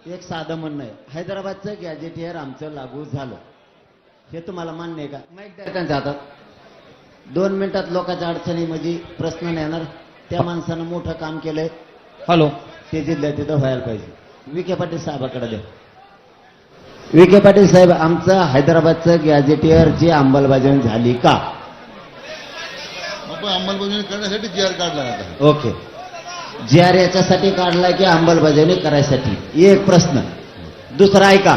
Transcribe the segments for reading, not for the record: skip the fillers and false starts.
एक साधं म्हणणं आहे, हैदराबादचं गॅजेटियर आमचं लागू झालं, हे तुम्हाला मान्य आहे का? माईक द्या त्यांच्या हातात. 2 मिनिटात लोकांच्या अडचणीमध्ये प्रश्न नाही येणार. त्या माणसानं मोठं काम केलंय. हॅलो, ते जिल्ह्यात तिथं व्हायला पाहिजे. विखे पाटील साहेबाकडे द्या. विखे पाटील साहेब, आमचं हैदराबादचं गॅजेटियरची अंमलबजावणी झाली का? आपण अंमलबजावणी करण्यासाठी GR काढला आता. ओके. GR याच्यासाठी काढला की अंमलबजावणी करायसाठी? एक प्रश्न. दुसरा ऐका,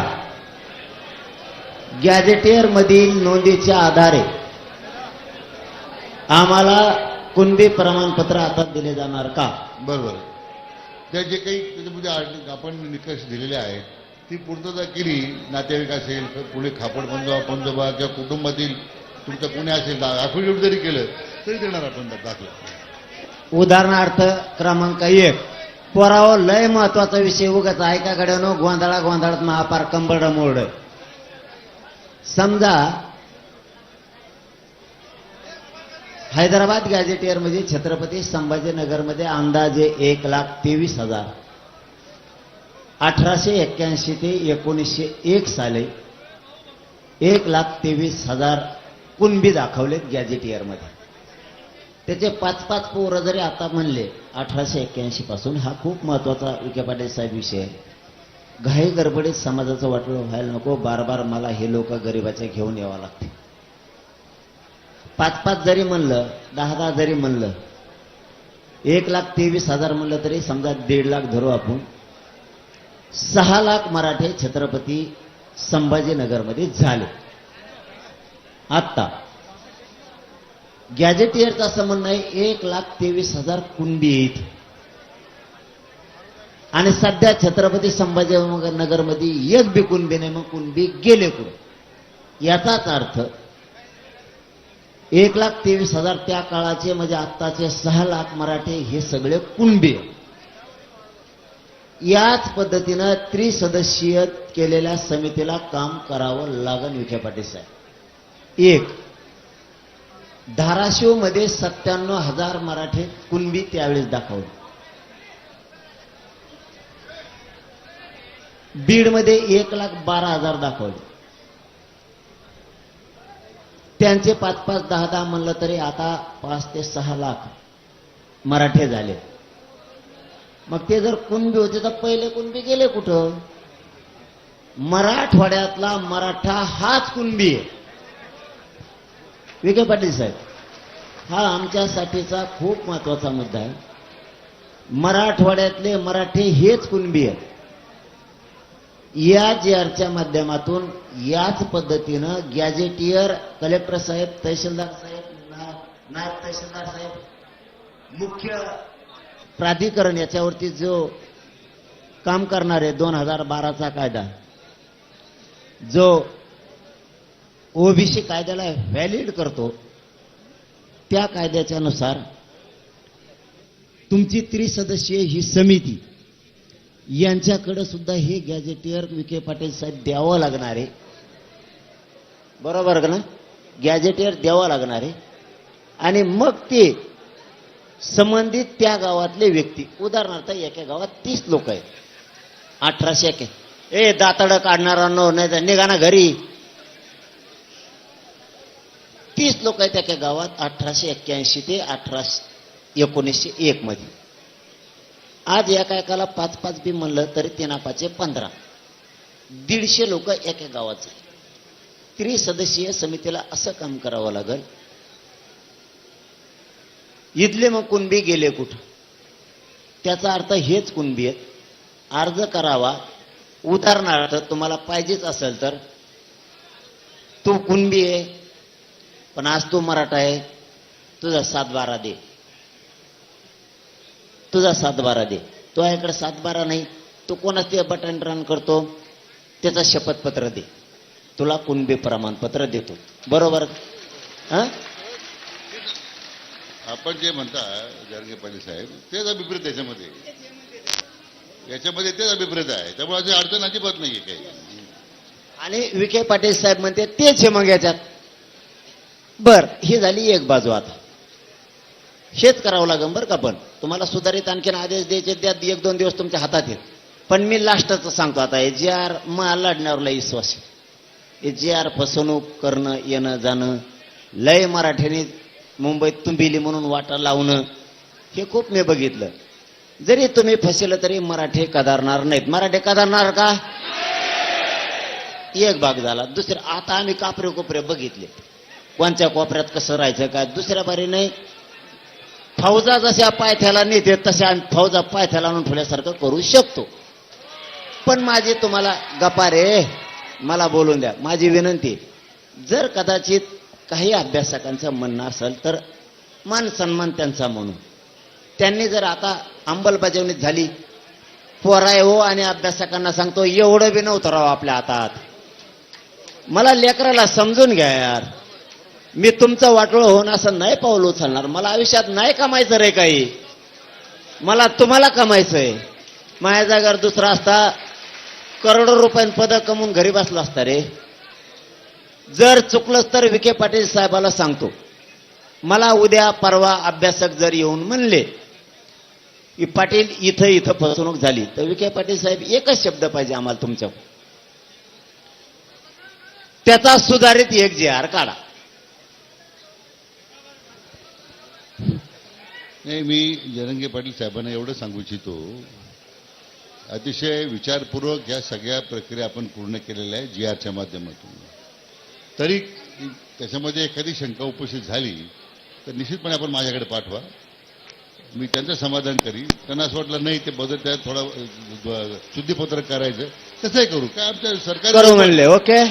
गॅजेटियर मधील नोंदीच्या आधारे आम्हाला कुणबी प्रमाणपत्र आता दिले जाणार का? बरोबर. त्या जे काही त्याच्यामध्ये आपण निकष दिलेले आहेत ती पूर्तता केली, नातेवाईक असेल, पुढे खापड पंजोबा किंवा कुटुंबातील तुमचं कोणी असेल, ॲफिडेव्हिट जरी केलं तरी देणार आपण दाखला. उदाहरणार्थ क्रमांक 1, पुरावा लय महत्वाचा विषय. उगाच ऐकाकडे नो गोंधळात महापार कंबरड मोड. समजा हैदराबाद गॅजेटियर मध्ये छत्रपती संभाजीनगरमध्ये अंदाजे 1,23,000 1881 ते 1901 साली 1,23,000 कुणबी दाखवलेत गॅजेटियर मध्ये. त्याचे 5-5 पोरं जरी आता म्हणले 1881 पासून, हा खूप महत्वाचा विखे पाटील साहेब विषय आहे. घाई गडबडीत समाजाचं वाटोळं व्हायला नको. बार मला हे लोक गरिबाच्या घेऊन यावं लागते. 5-5 जरी म्हणलं, 10-10 जरी म्हणलं, 1,23,000 म्हणलं तरी समजा 1.5 लाख धरू आपण. 6 लाख मराठे छत्रपती संभाजीनगरमध्ये झाले. आत्ता गॅजेटियरचं असं म्हणणं आहे 1,23,000 कुणबी येत, आणि सध्या छत्रपती संभाजीनगरमध्ये एक बी कुणबी नाही. मग कुणबी गेले कुठे? याचाच अर्थ 1,23,000 त्या काळाचे म्हणजे आत्ताचे 6 लाख मराठे हे सगळे कुणबी. याच पद्धतीनं त्रिसदस्यीय केलेल्या समितीला काम करावं लागेल विखे पाटील साहेब. 1, धाराशिव मध्ये 97,000 मराठे कुणबी त्यावेळेस दाखवले. बीड मध्ये 1,12,000 दाखवले. त्यांचे 5-5, 10-10 म्हणलं तरी आता 5 ते 6 लाख मराठे झाले. मग ते जर कुणबी होते तर पहिले कुणबी गेले कुठं? मराठवाड्यातला मराठा हाच कुणबी आहे. विखे पाटील साहेब, हा आमच्यासाठीचा खूप महत्वाचा मुद्दा आहे. मराठवाड्यातले मराठे हेच कुणबी आहेत. या GRच्या माध्यमातून याच पद्धतीनं गॅजेटियर, कलेक्टर साहेब, तहसीलदार साहेब, नायब तहसीलदार साहेब, मुख्य प्राधिकरण याच्यावरती जो काम करणारे 2012चा कायदा, जो ओबीसी कायद्याला व्हॅलिड करतो, त्या कायद्याच्या नुसार तुमची त्रिसदस्यीय ही समिती, यांच्याकडे सुद्धा हे गॅजेटियर विखे पाटील साहेब द्यावं लागणार आहे. बरोबर का ना? गॅजेटियर द्यावं लागणार आहे. आणि मग ते संबंधित त्या गावातले व्यक्ती, उदाहरणार्थ एका गावात 30 लोक आहेत, 1881, दातड काढणारांनो नाही तर निघा ना घरी. 30 लोक आहेत एका गावात 1881 ते 1901 मध्ये. आज एका 5-5 बी म्हणलं तरी 3-5 15, 150 लोक एका गावाचे. त्रिसदस्यीय समितीला असं काम करावं लागेल. इथले मग कुणबी गेले कुठं? त्याचा अर्थ हेच कुणबी आहेत. अर्ज करावा. उदाहरणार्थ तुम्हाला पाहिजेच असेल तर, तू कुणबी आहे पण आज तू मराठा आहे, तुझा 7-12 दे, तुझा 7-12 दे. तो याकडे 7-12 नाही, तो कोणाच ते बटन रन करतो, त्याचा शपथपत्र दे, तुला कुणबी प्रमाणपत्र देतो. बरोबर? आपण जे म्हणता जरगे पाटील साहेब, तेच अभिप्रेत याच्यामध्ये तेच अभिप्रेत आहे. त्यामुळे अशी अडचण अजिबात नाहीये काही. आणि विखे पाटील साहेब म्हणते तेच आहे मग याच्यात. बर, ही झाली एक बाजू. आता हेच करावं लागेल बरं का. पण तुम्हाला सुधारित आणखीन आदेश द्यायचे, त्या 1-2 दिवस तुमच्या हातात आहेत. पण मी लास्टचं सांगतो आता, जे आर मला लढण्यावरला विश्वास आहे. जे आर फसवणूक करणं येणं जाणं, लय मराठ्याने मुंबईत तुंबिली म्हणून वाटा लावणं, हे खूप मी बघितलं. जरी तुम्ही फसलं तरी मराठी कदारणार नाहीत. मराठी कदारणार का? एक भाग झाला. दुसरं, आता आम्ही कापरे कोपरे बघितले, कोणत्या कोपऱ्यात कसं राहायचं काय. दुसऱ्या बारी नाही, फौजा जशा पायथ्याला नेते तशा आम्ही फौजा पायथ्याला आणून ठेवल्यासारखं करू शकतो. पण माझी तुम्हाला गप्पा रे, मला बोलून द्या. माझी विनंती, जर कदाचित काही अभ्यासकांचं म्हणणं असेल तर मान सन्मान त्यांचा म्हणून, त्यांनी जर आता अंमलबजावणी झाली, पोराय हो, आणि अभ्यासकांना सांगतो एवढं बी नव्हतं राव आपल्या हातात. मला लेकराला समजून घ्या यार, मी तुमचं वाटोळं होऊन असं नाही पाऊल उचलणार. मला आयुष्यात नाही कमायचं रे काही, मला तुम्हाला कमायचंय. माझ्या जागेवर दुसरा असता करोडो रुपयांनी पदक कमवून घरी बसला असता रे. जर चुकलंच तर विखे पाटील साहेबाला सांगतो, मला उद्या परवा अभ्यासक जर येऊन म्हणले की पाटील इथं इथं फसवणूक झाली, तर विखे पाटील साहेब एकच शब्द पाहिजे आम्हाला तुमच्या, त्याचा सुधारित एक जे आर काढा. नाही, मी जरंगे पाटील साहेबांना एवढं सांगू इच्छितो, अतिशय विचारपूर्वक या सगळ्या प्रक्रिया आपण पूर्ण केलेल्या आहे जी आरच्या माध्यमातून. तरी त्याच्यामध्ये एखादी शंका उपस्थित झाली तर निश्चितपणे आपण माझ्याकडे पाठवा, मी त्यांचं समाधान करीन. त्यांना असं वाटलं नाही ते बदल त्यात थोडा शुद्धीपत्रक करायचं, तसंही करू. काय आमच्या सरकार करू म्हणले. ओके,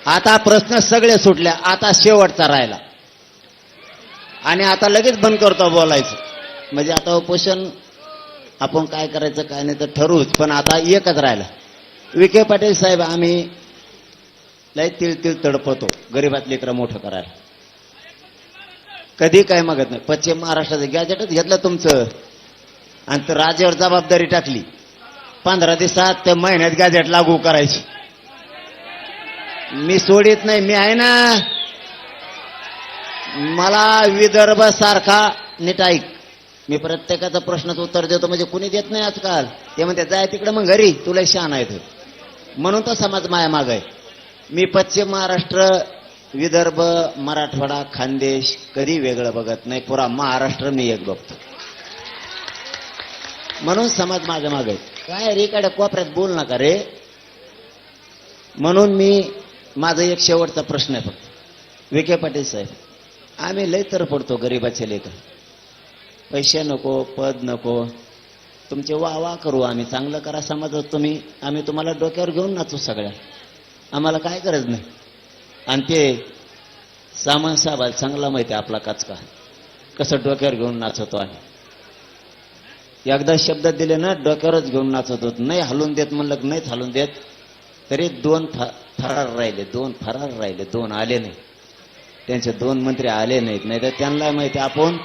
आता प्रश्न सगळे सुटले, आता शेवटचा राहिला, आणि आता लगेच बंद करतो बोलायचं. म्हणजे आता उपोषण आपण काय करायचं काय नाही तर ठरवूच, पण आता एकच राहिला. विखे पाटील साहेब, आम्ही लय तिळ तडपतो गरीबात लेकरं मोठं करायला, कधी काय मागत नाही. पश्चिम महाराष्ट्राचं गॅजेटच घेतलं तुमचं, आणि तर राज्यावर जबाबदारी टाकली. 15 दिवसात ते महिन्यात गॅजेट लागू करायची. मी सोडित नाही, मी आहे ना. मला विदर्भ सारखा, नीट ऐक, मी प्रत्येकाचा प्रश्नाचं उत्तर देतो, म्हणजे कुणी देत नाही आजकाल. ते म्हणते जाय तिकडे मग घरी, तुला शान आहे म्हणून तो समाज माया माग आहे. मी पश्चिम महाराष्ट्र, विदर्भ, मराठवाडा, खानदेश कधी वेगळं बघत नाही, पुरा महाराष्ट्र मी एक बघतो. म्हणून समाज माझ्या मागे. काय रे इकडे कोपऱ्यात बोल नका रे. म्हणून मी, माझा एक शेवटचा प्रश्न आहे फक्त, विखे पाटील साहेब, आम्ही लय तर पडतो गरीबाचे लेकर. पैसे नको, पद नको, तुमचे वा करू आम्ही, चांगलं करा समाजात तुम्ही, आम्ही तुम्हाला डोक्यावर घेऊन नाचू सगळ्या, आम्हाला काय गरज नाही. आणि ते सामान साहेबाला चांगला माहिती आहे आपला काचका कसं डोक्यावर घेऊन नाचवतो. आणि एकदा शब्द दिले ना, डोक्यावरच घेऊन नाचत होत, नाही हलून देत म्हणलं, नाहीच हलून देत. तरी 2 फरार राहिले, 2 फरार राहिले, 2 आले नाही. त्यांचे 2 मंत्री आले नाहीत, नाही तर त्यांना माहिती आपण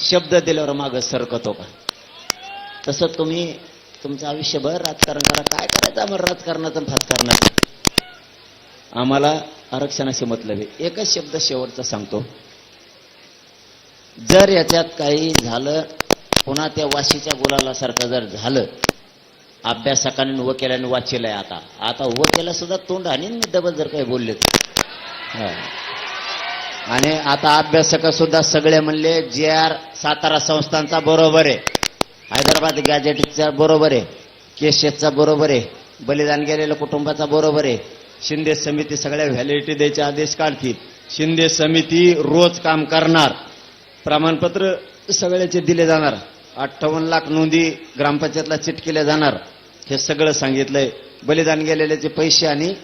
शब्द दिल्यावर मागं सरकतो का. तसं तुम्ही तुमचं आयुष्यभर राजकारण करा, काय करायचं आम्हाला राजकारणाचं फास करणार. आम्हाला आरक्षणाशी मतलब आहे. एकच शब्द शेवटचा सांगतो, जर याच्यात काही झालं, पुन्हा त्या वाशीच्या गुलालासारखं जर झालं, अभ्यासकांनी वकिलांनी वाचलंय, आता वकिला सुद्धा तोंड आणि डबल जर काही बोलले, आणि आता अभ्यासक सुद्धा सगळे म्हणले जे आर सातारा संस्थांचा बरोबर आहे, हैदराबाद गॅजेटचा बरोबर आहे, केशेसचा बरोबर आहे, बलिदान गेलेल्या कुटुंबाचा बरोबर आहे. शिंदे समिती सगळ्या व्हॅलिडिटी द्यायचे आदेश काढतील. शिंदे समिती रोज काम करणार, प्रमाणपत्र सगळ्याचे दिले जाणार, 58 लाख नोंदी ग्रामपंचायतला चिटकेल्या जाणार, हे सगळं सांगितलंय. बलिदान गेलेल्याचे पैसे आणि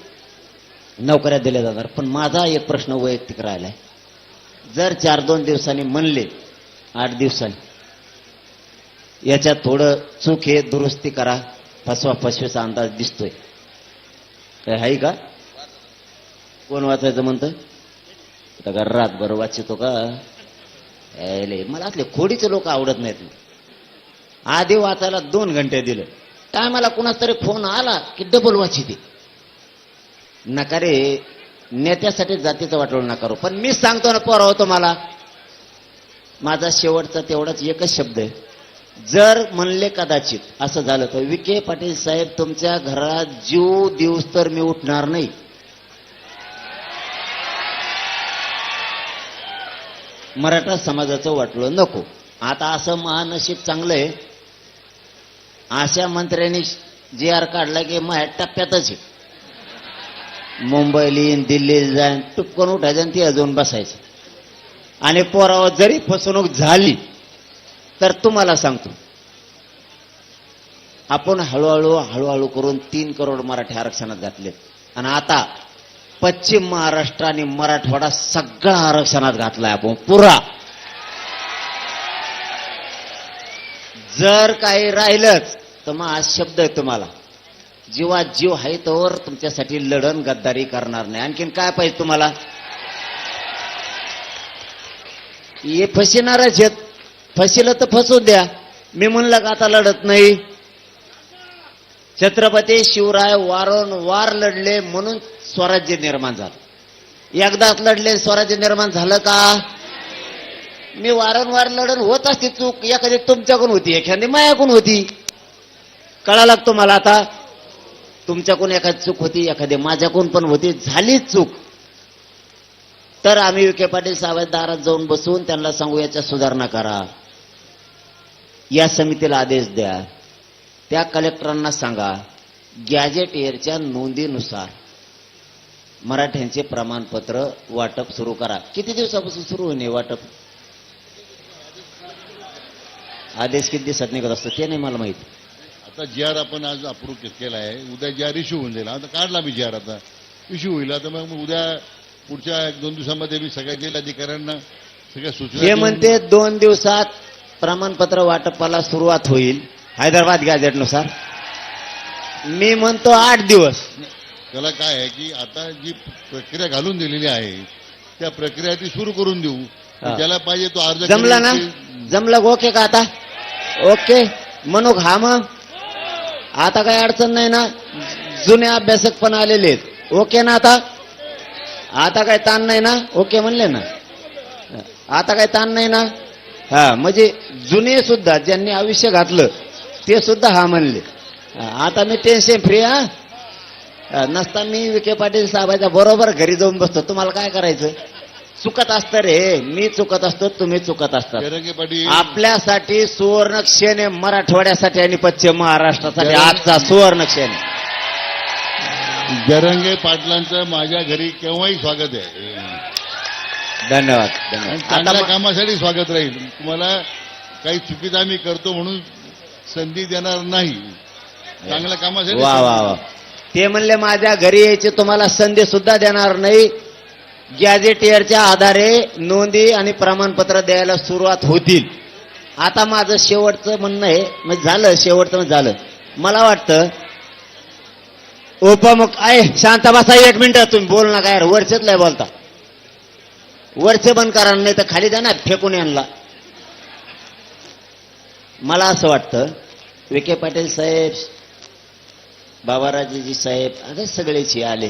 नोकऱ्या दिल्या जाणार. पण माझा एक प्रश्न वैयक्तिक राहिलाय, जर 4-2 दिवसांनी म्हणले, 8 दिवसांनी, याच्यात थोडं चूक आहे, दुरुस्ती करा, फसवेचा अंदाज दिसतोय, काय आहे का? कोण वाचायचं म्हणतं का? रातभर वाचतो का? मला असले खोडीचे लोक आवडत नाहीत. आधी वाचायला 2 घंटे दिलं, टायमाला कुणाच तरी फोन आला की डबल वाचिते. नका रे, नेत्यासाठी जातीचं वाटोळ नका करू. पण मी सांगतो ना, पोरा होतो मला, माझा शेवटचा तेवढाच एकच शब्द आहे, जर म्हणले कदाचित असं झालं तर विखे पाटील साहेब तुमच्या घरात जीव दिवस तर मी उठणार नाही. मराठा समाजाचं वाटलं नको. आता असं महानशीब चांगलं आहे, अशा मंत्र्यांनी जी आर काढला की माझ्या टप्प्यातच आहे. मुंबईला येईन, दिल्लीला जाईन, टुपकन उठायचं आणि ती अजून बसायचं. आणि पोरावर जरी फसवणूक झाली तर तुम्हाला सांगतो, आपण हळूहळू करून 3 करोड मराठी आरक्षणात घातलेत. आणि आता पश्चिम महाराष्ट्र आणि मराठवाडा सगळा आरक्षणात घातलाय आपण पुरा. जर काही राहिलंच तर मग आज शब्द आहे तुम्हाला, जीवात जीव आहे तोवर तुमच्यासाठी लढण गद्दारी करणार नाही. आणखीन काय पाहिजे तुम्हाला? हे फसिणारच आहेत, फसिलं तर फसू द्या. मी म्हणलं का आता लढत नाही. छत्रपती शिवराय वारंवार लढले म्हणून स्वराज्य निर्माण झालं. एकदाच लढले स्वराज्य निर्माण झालं का? मी वारंवार लढण होत असते चूक, एखादी तुमच्याकडून होती, एखादी मायाकडून होती. कळालं तुम्हाला आता? तुमच्याकडून एखादी चूक होती, एखादी माझ्याकडून पण होती, झालीच चूक. तर आम्ही विखे पाटील साहेब दारात जाऊन बसून त्यांना सांगू याच्या सुधारणा करा, या समितीला आदेश द्या, त्या कलेक्टरांना सांगा गॅजेटियरच्या नोंदीनुसार मराठ्यांचे प्रमाणपत्र वाटप सुरू करा. किती दिवसापासून सुरू होणे वाटप? आदेश किती दिवसात निघत असतो ते नाही मला माहित. आता जी आर आपण आज अप्रूव्ह केला आहे, उद्या जी आर इश्यू होऊन जाईल. आता काढला मी जी आर, आता इश्यू होईल. आता मग उद्या पुढच्या 1-2 दिवसामध्ये मी सगळ्या जिल्हाधिकाऱ्यांना सगळ्या सूचना हे म्हणते 2 दिवसात प्रमाणपत्र वाटपाला सुरुवात होईल हैदराबाद गॅजेटनुसार. मी म्हणतो 8 दिवस. त्याला काय आहे की आता जी प्रक्रिया घालून दिलेली आहे त्या प्रक्रिया ती सुरू करून देऊ. ज्याला पाहिजे तो अर्ज जमला ना? जमलं ओके का आता? ओके म्हणू हा. मग आता काही अडचण नाही ना? जुने अभ्यासक पण आलेले आहेत. ओके ना आता? आता काही ताण नाही ना? ओके म्हणले ना? आता काही ताण नाही ना? हा, म्हणजे जुने सुद्धा ज्यांनी आयुष्य घातलं ते सुद्धा हा म्हणले. आता मी टेन्शन फ्री. नसता मी विखे पाटील साहेबाच्या बरोबर घरी जाऊन बसतो. तुम्हाला काय करायचं? चुकत असतं रे, मी चुकत असतो, तुम्ही चुकत असतात. जरंगे पाटील आपल्यासाठी सुवर्ण क्षण आहे, मराठवाड्यासाठी आणि पश्चिम महाराष्ट्रासाठी आजचा सुवर्ण क्षण. जरंगे पाटलांचं माझ्या घरी केव्हाही स्वागत आहे. धन्यवाद आणि धन्यवाद. चांगल्या आता कामासाठी स्वागत राहील. तुम्हाला काही चुकीचं आम्ही करतो म्हणून संधी देणार नाही. चांगल्या कामासाठी वा वा वा. ते म्हणले माझ्या घरी यायची तुम्हाला संधी सुद्धा देणार नाही. गॅजेटियरच्या आधारे नोंदी आणि प्रमाणपत्र द्यायला सुरुवात होतील. आता माझं शेवटचं म्हणणं आहे, म्हणजे झालं शेवटचं झालं. मला वाटतं आहे. शांत बसा 1 मिनिट. तुम्ही बोल नका यार, वरचेच लय बोलता. वरचे बंद करा, नाही तर खाली द्या ना फेकून यांना. मला असं वाटतं विखे पाटील साहेब, बाबाराजेजी साहेब, अगं सगळेच आले,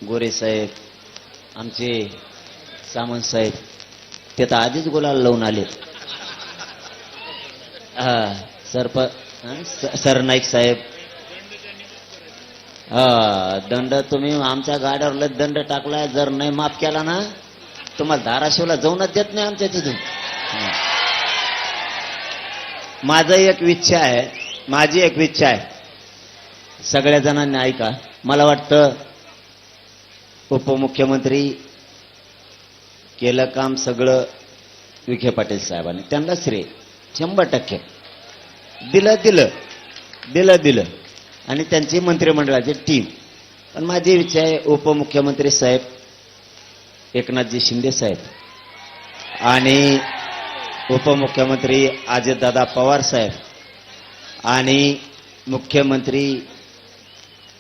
गोरे साहेब, आमचे सामंत साहेब, ते तर आधीच गुलाल लावून आले. सरनाईक साहेब, दंड तुम्ही आमच्या गाड्यावर दंड टाकलाय. जर नाही माफ केला ना तुम्हाला धाराशिवला जाऊनच देत नाही आमच्या तिथून. माझी एक इच्छा आहे, सगळ्या जणांनी ऐका. मला वाटतं उपमुख्यमंत्री केलं काम सगळं विखे पाटील साहेबांनी, त्यांना श्रेय 100% दिलं आणि त्यांची मंत्रिमंडळाची टीम. पण माझी इच्छा आहे उपमुख्यमंत्री साहेब एकनाथजी शिंदे साहेब आणि उपमुख्यमंत्री अजितदादा पवार साहेब आणि मुख्यमंत्री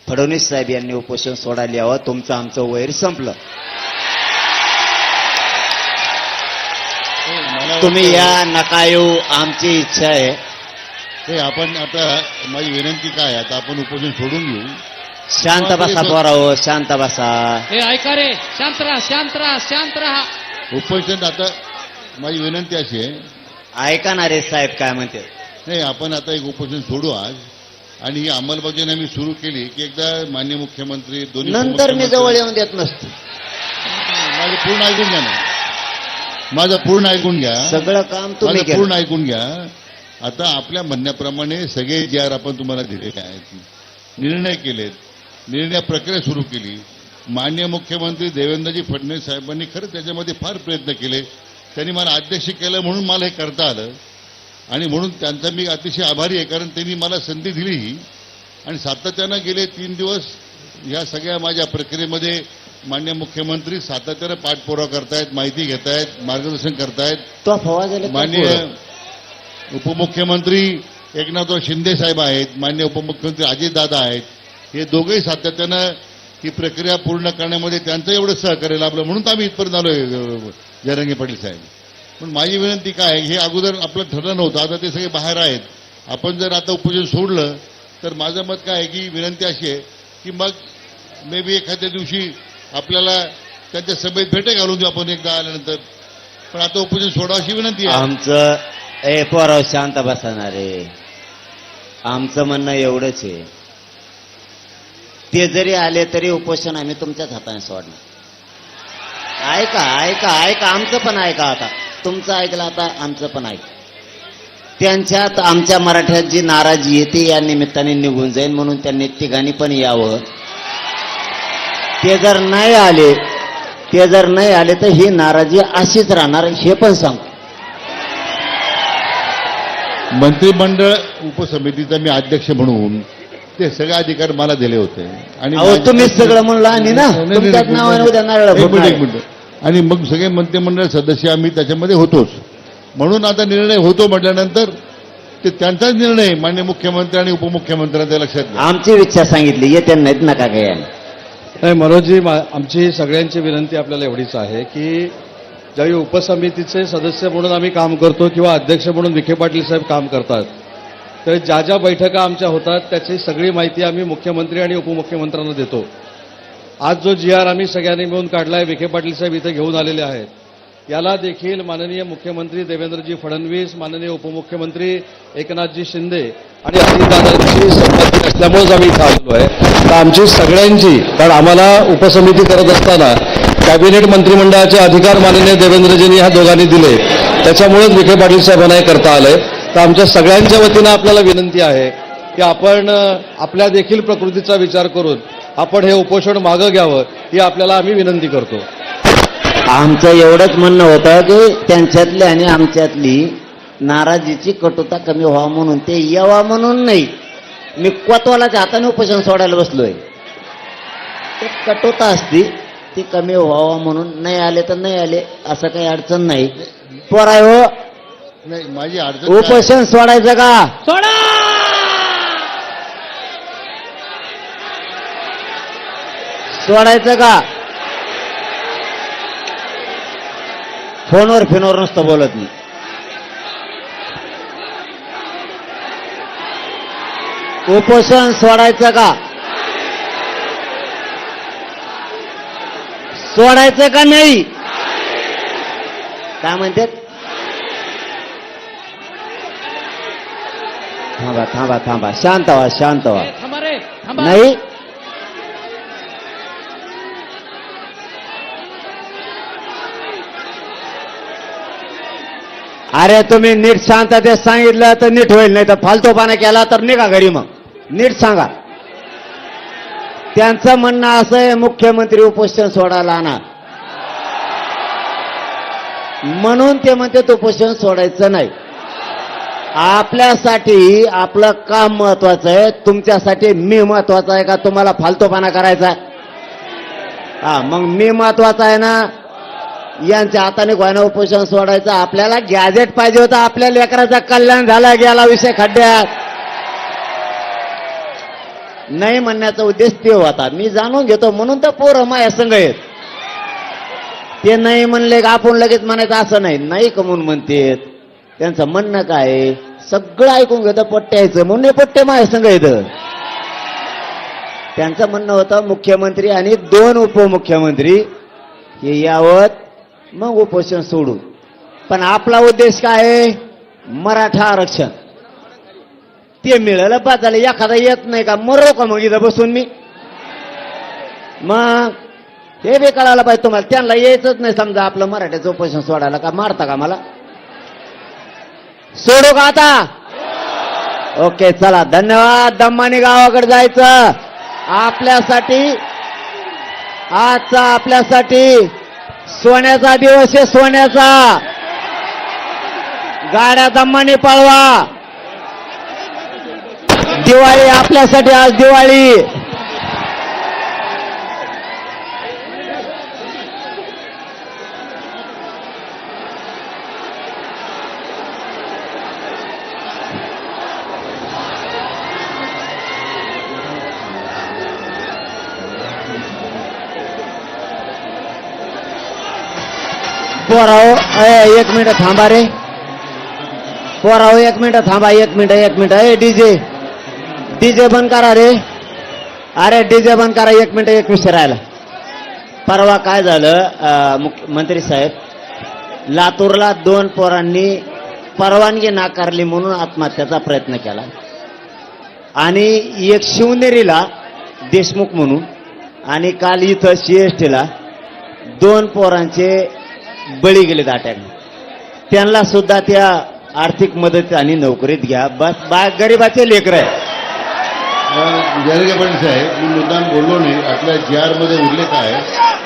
फडणवीस साहेब यांनी उपोषण सोडायला यावं. तुमचं आमचं वैर संपलं. तुम्ही या नका येऊ, आमची इच्छा आहे. ते आपण आता माझी विनंती काय, आता आपण उपोषण सोडून घेऊ. शांत बसा पोराओ, शांत बसा. हे ऐका रे, शांत राहा. उपोषण आता माझी विनंती अशी आहे, ऐका ना रे साहेब काय म्हणते. नाही, आपण आता एक उपोषण सोडू आज आणि ही अंमलबजावणी आम्ही सुरू केली की एकदा माननीय मुख्यमंत्री दोन्ही नंतर मी उपमुख्यमंत्री- जवळ येऊन देत नसतो. माझं पूर्ण ऐकून घ्या ना, माझं पूर्ण ऐकून घ्या, सगळं काम तुम्ही माझं पूर्ण केलं. ऐकून घ्या. आता आपल्या म्हणण्याप्रमाणे सगळे जे आर आपण तुम्हाला दिलेले आहेत, निर्णय केलेत, निर्णय प्रक्रिया सुरू केली. माननीय मुख्यमंत्री देवेंद्रजी फडणवीस साहेबांनी खरं त्याच्यामध्ये फार प्रयत्न केले. त्यांनी मला अध्यक्ष केलं म्हणून मला हे करता आलं आणि म्हणून त्यांचा मी अतिशय आभारी आहे, कारण त्यांनी मला संधी दिली ही. आणि सातत्यानं गेले 3 दिवस ह्या सगळ्या माझ्या प्रक्रियेमध्ये माननीय मुख्यमंत्री सातत्यानं पाठपुरावा करतायत, माहिती घेतायत, मार्गदर्शन करतायत. तो फवा झाला माननीय उपमुख्यमंत्री एकनाथराव शिंदे साहेब आहेत, माननीय उपमुख्यमंत्री अजितदादा आहेत. हे दोघंही सातत्यानं ही प्रक्रिया पूर्ण करण्यामध्ये त्यांचं एवढं सहकार्य लाभलं म्हणून तर आम्ही इथपर्यंत आलोय जयरंगे पाटील साहेब. पण माझी विनंती काय आहे, हे अगोदर आपलं ठरलं नव्हतं, आता ते सगळे बाहेर आहेत. आपण जर आता उपोषण सोडलं तर माझं मत काय आहे की विनंती अशी आहे की मग मे बी एखाद्या दिवशी आपल्याला त्यांच्या सभेत भेटे घालून देऊ आपण एकदा आल्यानंतर. पण आता उपोषण सोडा अशी विनंती आहे. आमचं पोराव शांत बसणारे, आमचं म्हणणं एवढंच आहे, ते जरी आले तरी उपोषण आम्ही तुमच्याच हाताने सोडणार. ऐका ऐका ऐका, आमचं पण ऐका. आता तुमचं ऐकलं, आता आमचं पण ऐका. त्यांच्यात आमच्या मराठ्यात जी नाराजी आहे ती या निमित्ताने निघून जाईल म्हणून त्यांनी तिघांनी पण यावं. ते जर नाही आले तर ही नाराजी अशीच राहणार, हे पण सांगतो. मंत्रिमंडळ उपसमितीचा मी अध्यक्ष म्हणून ते सगळे अधिकार मला दिले होते आणि अहो तुम्हीच सगळं म्हणलं आणि ना तुमच्याच नावाने उद्या नारळ एक फोडणार. मिनिट. आणि मग सगळे मंत्रिमंडळ सदस्य आम्ही त्याच्यामध्ये होतोच. म्हणून आता निर्णय होतो म्हटल्यानंतर ते त्यांचाच निर्णय माननीय मुख्यमंत्री आणि उपमुख्यमंत्र्यांच्या लक्षात घ्या. आमची इच्छा सांगितली, येते नाहीत नका काय. नाही मनोजजी, आमची सगळ्यांची विनंती आपल्याला एवढीच आहे की ज्यावेळी उपसमितीचे सदस्य म्हणून आम्ही काम करतो किंवा अध्यक्ष म्हणून विखे पाटील साहेब काम करतात, तर ज्या ज्या बैठका आमच्या होतात त्याची सगळी माहिती आम्ही मुख्यमंत्री आणि उपमुख्यमंत्र्यांना देतो. आज जो GR आम्ही सगळ्यांनी मिळून काढलाय, विखे पाटील साहेब इथे घेऊन आलेले आहेत, याला देखील माननीय मुख्यमंत्री देवेंद्रजी फडणवीस, माननीय उपमुख्यमंत्री एकनाथजी शिंदे आणि अजितदादांची संमती असल्यामुळेच आम्ही इथं आलेलो आहे. तर आमची सगळ्यांची, कारण आम्हाला उपसमिती करत असताना कॅबिनेट मंत्रिमंडळाचे अधिकार माननीय देवेंद्रजींनी ह्या दोघांनी दिले, त्याच्यामुळेच विखे पाटील साहेबांना हे करता आलंय. तर आमच्या सगळ्यांच्या वतीनं आपल्याला विनंती आहे की आपण आपल्या देखील प्रकृतीचा विचार करून आपण हे उपोषण मागं घ्यावं, ही आपल्याला आम्ही विनंती करतो. आमचं एवढंच म्हणणं होतं की त्यांच्यातली आणि आमच्यातली नाराजीची कटुता कमी व्हावा म्हणून, ते यावा म्हणून नाही. मी कोतवालाच्या हाताने उपोषण सोडायला बसलोय. ते कटुता असती ती कमी व्हावा म्हणून. नाही आले तर नाही आले, असं काही अडचण नाही. पोराय हो, नाही, माझी अडचण काय- उपोषण सोडायचं का? सोडा. सोडायचं का? फोनवर नुसतं बोलत नाही. उपोषण सोडायचं का? सोडायचं का नाही? काय म्हणतात? थांबा थांबा थांबा, शांत व्हा शांत व्हा. ए, थांबा रे, थांबा. नाही, अरे तुम्ही नीट शांततेत सांगितलं तर नीट होईल, नाही तर फालतूपणा केला तर निघा घरी. मग नीट सांगा. त्यांचं म्हणणं असं आहे मुख्यमंत्री उपोषण सोडायला आणा, म्हणून ते म्हणते उपोषण सोडायचं नाही. आपल्यासाठी आपलं काम महत्वाचं आहे, तुमच्यासाठी मी महत्वाचा आहे का तुम्हाला फालतूपणा करायचा आहे? हा, मग मी महत्वाचा आहे ना. यांच्या हाताने गोयना उपोषण सोडायचं. आपल्याला गॅजेट पाहिजे होतं, आपल्या लेकराचा कल्याण झाला, गेला विषय खड्ड्यात. नाही म्हणण्याचा उद्देश ते होता. मी जाणून घेतो म्हणून तर पोरं माझ्या संग आहेत. ते नाही म्हणले का आपण लगेच म्हणायचं असं नाही. नाही कमून म्हणतेत, त्यांचं म्हणणं काय आहे सगळं ऐकून घेतं. पट्ट्यायचं म्हणून हे पट्टे माझ्या संग येतं. त्यांचं म्हणणं होतं मुख्यमंत्री आणि 2 उपमुख्यमंत्री हे यावत, मग उपोषण सोडू. पण आपला उद्देश काय आहे? मराठा आरक्षण. ते मिळालं पाच झालं, एखादा येत नाही का मरो का मग इथं बसून मी? मग हे बी कळायला पाहिजे तुम्हाला. त्यांना यायचंच नाही समजा आपलं मराठ्याचं उपोषण सोडायला, का मारता का मला? सोडू का आता? ओके चला, धन्यवाद. दम्मानी गावाकडे जायचं आपल्यासाठी. आजचा आपल्यासाठी सोन्याचा दिवस आहे, सोन्याचा. गाड्या दम्मानी पळवा. दिवाळी आपल्यासाठी, आज दिवाळी. पोराओ एक मिनिट थांबा रे. पोराओ एक मिनिट थांबा, एक मिनिट. ए डीजे बंद करा रे. अरे डीजे बंद करा, एक मिनिट. एक विषय राहिला. परवा काय झालं, मंत्री साहेब, लातूरला 2 पोरांनी परवानगी नाकारली म्हणून आत्महत्याचा प्रयत्न केला. आणि एक शिवनेरीला देशमुख म्हणून, आणि काल इथं CSTला 2 पोरांचे बळी गेले अटॅकने. त्यांना सुद्धा त्या आर्थिक मदत आणि नोकरीत घ्या. बस गरीबाचे लेकर आहे. जरगे पाटील साहेब, मी मुद्दाम बोललो नाही. आपल्या GR मध्ये उल्लेख आहे,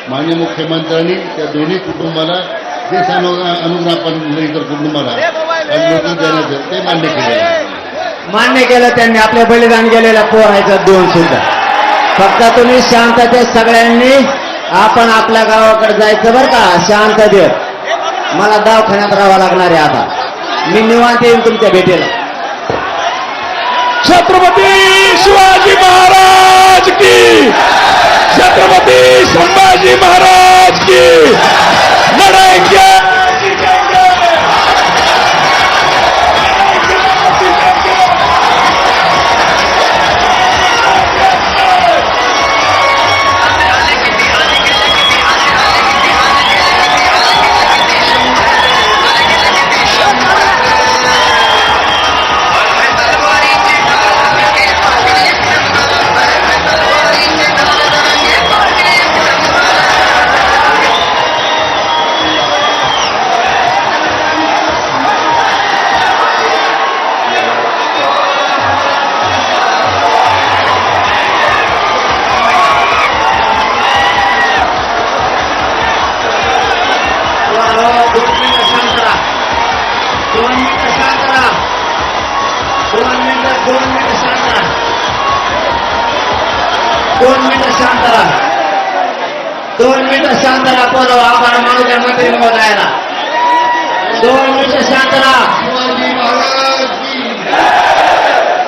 माननीय मुख्यमंत्र्यांनी त्या दोन्ही कुटुंबाला देश अनुग्रह पण इतर कुटुंबाला नोकरी देण्याचं ते मान्य केलं. मान्य केलं त्यांनी. आपल्या बलिदान गेलेल्या पोरायचं 2 सुद्धा. फक्त तुम्ही शांततेत सगळ्यांनी आपण आपल्या गावाकडे जायचं बरं का, शांततेत. मला दवाखान्यात राहावं लागणार आहे आता. मी निवांत येईन तुमच्या भेटीला. छत्रपती शिवाजी महाराज की, छत्रपती संभाजी महाराज की. लढाएंगे. दोन मिनिटं शांत राहा. बोलवा आभार मानू द्या मंत्री महोदयाला. 2 मिनिटं शांत राहा. शिवाजी महाराज की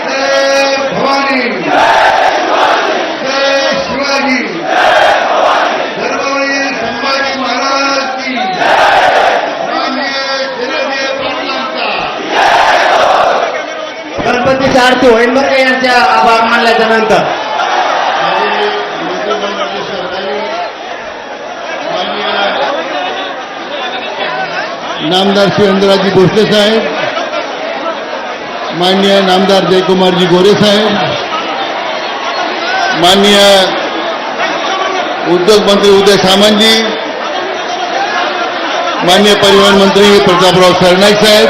जय. भवानी जय. शिवाजी धर्मवीर संभाजी महाराज की. माननीय शिवदेय पाटलांचा. गणपतीची आरती होईल बरं का यांच्या आभार मानल्याच्या नंतर. नामदार शिवेंद्रजी भोसले साहेब, माननीय नामदार जयकुमारजी गोरे साहेब, माननीय उद्योग मंत्री उदय सामंतजी, माननीय परिवहन मंत्री प्रतापराव सरनाईक साहेब,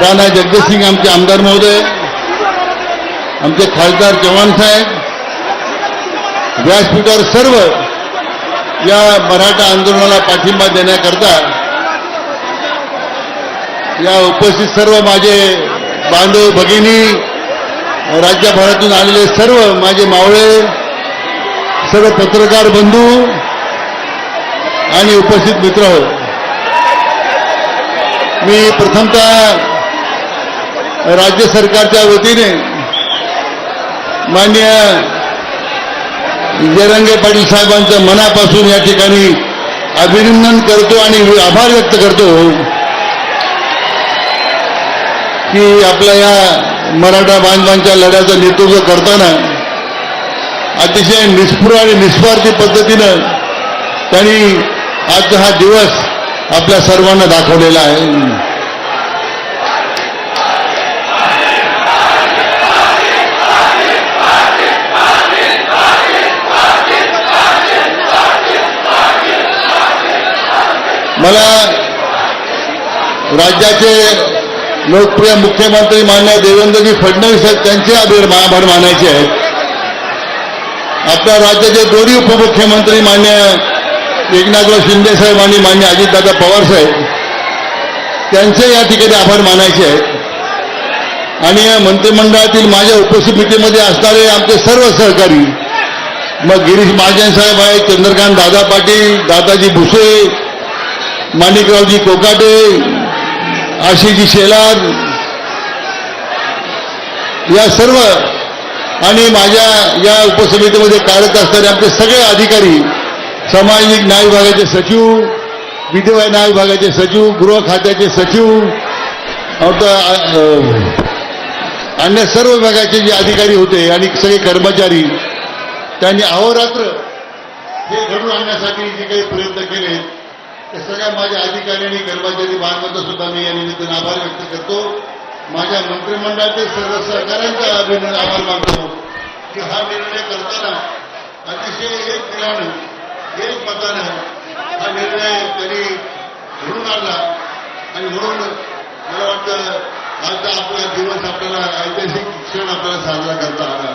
राणा जगदीशसिंग आमचे आमदार महोदय, आमचे खासदार चव्हाण साहेब, व्यासपीठावर सर्व या मराठा आंदोलनाला पाठिंबा देण्याकरता या उपस्थित सर्व माझे बांधव भगिनी, राज्यभरातून आलेले सर्व माझे मावळे, सर्व पत्रकार बंधू आणि उपस्थित मित्र, मी प्रथमतः राज्य सरकारच्या वतीने माननीय जरंगे पाटील साहेबांचं मनापासून या ठिकाणी अभिनंदन करतो आणि आभार व्यक्त करतो की आपल्या या मराठा बांधवांच्या लढ्याचं नेतृत्व करताना अतिशय निस्पृह आणि निस्वार्थी पद्धतीनं त्यांनी आजचा हा दिवस आपल्या सर्वांना दाखवलेला आहे. मला राज्याचे लोकप्रिय मुख्यमंत्री मान्य देवेंद्रजी फडणवीस आहेत त्यांचे आभार मानायचे आहेत. आपल्या राज्याचे दोन्ही उपमुख्यमंत्री मान्य एकनाथराव शिंदे साहेब आणि मान्य अजितदादा पवार साहेब त्यांचे या ठिकाणी आभार मानायचे आहेत. आणि या मंत्रिमंडळातील माझ्या उपसमितीमध्ये असणारे आमचे सर्व सहकारी, मग गिरीश महाजन साहेब आहेत, चंद्रकांत दादा पाटील, दादाजी भुसे, माणिकरावजी कोकाटे, आशिषजी शेलार, या सर्व आणि माझ्या या उपसमितीमध्ये कार्यरत असणारे आमचे सगळे अधिकारी, सामाजिक न्याय विभागाचे सचिव, विधवा न्याय विभागाचे सचिव, गृह खात्याचे सचिव, अन्य सर्व विभागाचे जे अधिकारी होते आणि सगळे कर्मचारी, त्यांनी अहोरात्र हे घडून आणण्यासाठी जे काही प्रयत्न केले त्या सगळ्या माझ्या अधिकारी आणि कर्मचारी बांधवांचा सुद्धा मी या निमित्तानं आभार व्यक्त करतो. माझ्या मंत्रिमंडळातील सर्व सहकाऱ्यांचा आभार मानतो की हा निर्णय करताना अतिशय एक दिलानं, एक मतानं हा निर्णय त्यांनी घडून आणला. आणि म्हणून मला वाटतं आजचा आपला दिवस आपल्याला ऐतिहासिक क्षण आपल्याला साजरा करता आला.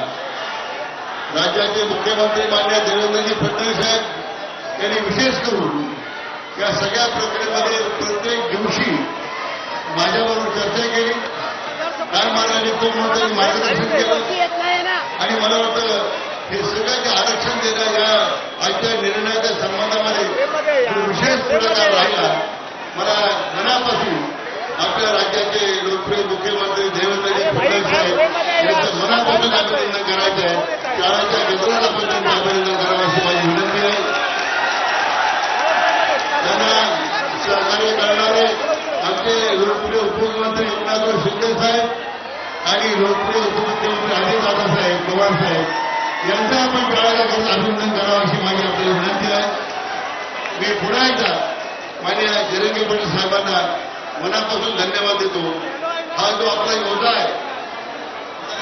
राज्याचे मुख्यमंत्री मान्य देवेंद्रजी फडणवीस साहेब यांनी विशेष करून या सगळ्या प्रक्रियेमध्ये प्रत्येक दिवशी माझ्याबरोबर चर्चा केली, काय मार्गाने तो म्हणून मार्गदर्शन केलं. आणि मला वाटतं हे सगळं जे आरक्षण देणं या आजच्या निर्णयाच्या संबंधामध्ये जो विशेष पुढाकार राहिला, मला मनापासून आपल्या राज्याचे लोकप्रिय मुख्यमंत्री देवेंद्रजी फडणवीस साहेब यांचं मनापासून अभिनंदन करायचं आहे. शाळाच्या गजरात आपण त्यांचं अभिनंदन करावं अशी माझी विनंती आहे. त्यांना सहकार्य करणारे आमचे लोकप्रिय उपमुख्यमंत्री एकनाथराव शिंदे साहेब आणि लोकप्रिय उपमुख्यमंत्री अजितदादा साहेब पवार साहेब यांचं आपण शाळाच्या गजरात अभिनंदन करावं अशी माझी आपल्याला विनंती आहे. मी पुन्हा एकदा मान्य जरंगे पाटील साहेबांना मनापासून धन्यवाद देतो. हा जो आपला योद्धा आहे,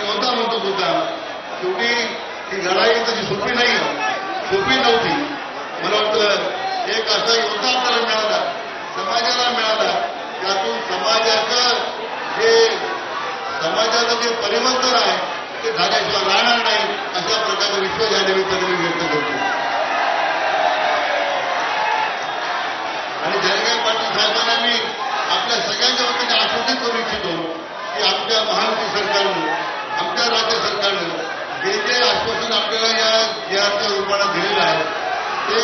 योद्धा म्हणतो मुद्दा, शेवटी ही लढाई तशी सोपी नाही, सोपी नव्हती. मला वाटतं एक असा योद्धा आपल्याला मिळाला, समाजाला मिळाला, त्यातून समाजाचं जे परिवर्तन आहे ते झाल्याशिवाय राहणार नाही अशा प्रकारचा विश्वास या निमित्ताने मी व्यक्त करतो. आणि जरंगे पाटील साहेबांना मी आपल्या सगळ्यांच्या वतीने आश्वासित करू इच्छितो की आमच्या महायुती सरकारनं, आमच्या राज्य सरकारनं जे जे आश्वासन आपल्याला या GRच्या रूपानं दिलेलं आहे ते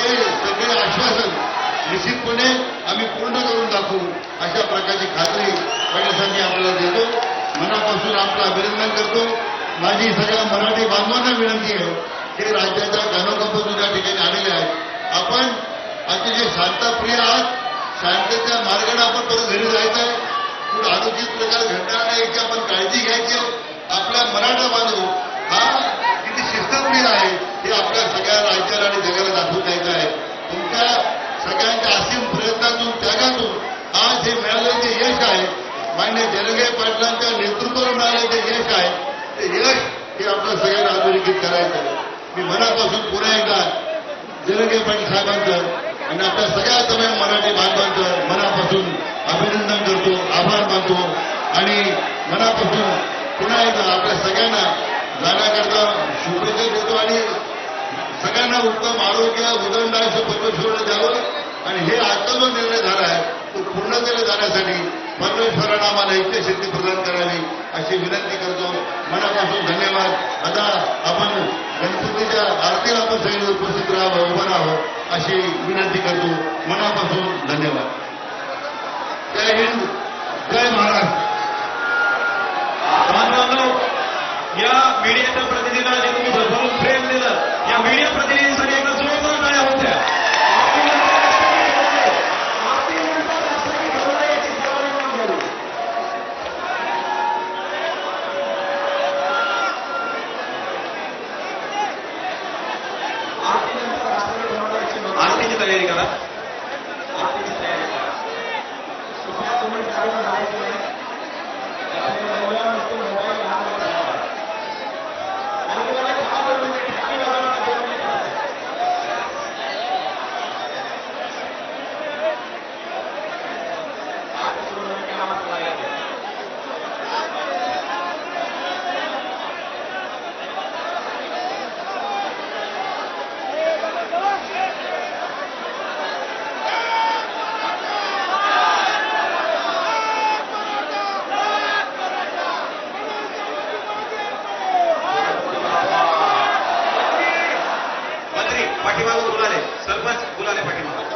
सगळे आश्वासन निश्चितपणे आम्ही पूर्ण करून दाखवू अशा प्रकारची खात्री करण्यासाठी आपल्याला देतो. मनापासून आपलं अभिनंदन करतो. माझी सगळ्या मराठी बांधवांना विनंती आहे की राज्याच्या कानाकोपऱ्यातून या ठिकाणी आलेले आहेत, आपण अतिशय शांतप्रिय आहात, शांततेच्या मार्गाने आपण परत घरी जायचं आहे. पुढे अनुचित प्रकार घडणार नाही याची आपण काळजी घ्यायची आहे. आपला मराठा बांधव हा किती शिस्तप्रिय आहे हे आपल्या सगळ्या राज्याला आणि जगाला दाखवून द्यायचं आहे. तुमच्या सगळ्यांच्या असीम प्रयत्नातून, त्यागातून आज हे मिळालेलं जे यश आहे, मान्य जरंगे पाटलांच्या नेतृत्वाला मिळालेलं जे यश आहे, ते यश हे आपल्या सगळ्यांना अधोरेखित करायचं आहे. मी मनापासून पुन्हा एकदा जरंगे पाटील साहेबांचं आणि आपल्या सगळ्या तमाम मराठी बांधवांचं मनापासून अभिनंदन करतो, आभार मानतो आणि मनापासून पुन्हा एकदा आपल्या सगळ्यांना जाण्याकरता शुभेच्छा देतो. आणि सगळ्यांना उत्तम आरोग्य, उदंड असं परमेश्वरानं द्यावं आणि हे आजचा जो निर्णय झाला आहे तो पूर्णतेला जाण्यासाठी परमेश्वरानं आम्हाला इच्छाशक्ती प्रदान करावी अशी विनंती करतो. मनापासून धन्यवाद. आता आपण गणपतीच्या आरतीला आपण सगळे उपस्थित राहावं, उभं राहावं अशी विनंती करतो. मनापासून धन्यवाद. जय हिंद, जय महाराष्ट्र. बांधवांनो, या मीडियाच्या प्रतिनिधीला जे तुम्ही भरभरून प्रेम दिलं, या मीडिया प्रतिनिधींसाठी एकदा जोरदार टाळ्या होत्या. आरतीची तयारी करा. पाठीमागून बोलाले सरपंच बोलाले पाठीमागून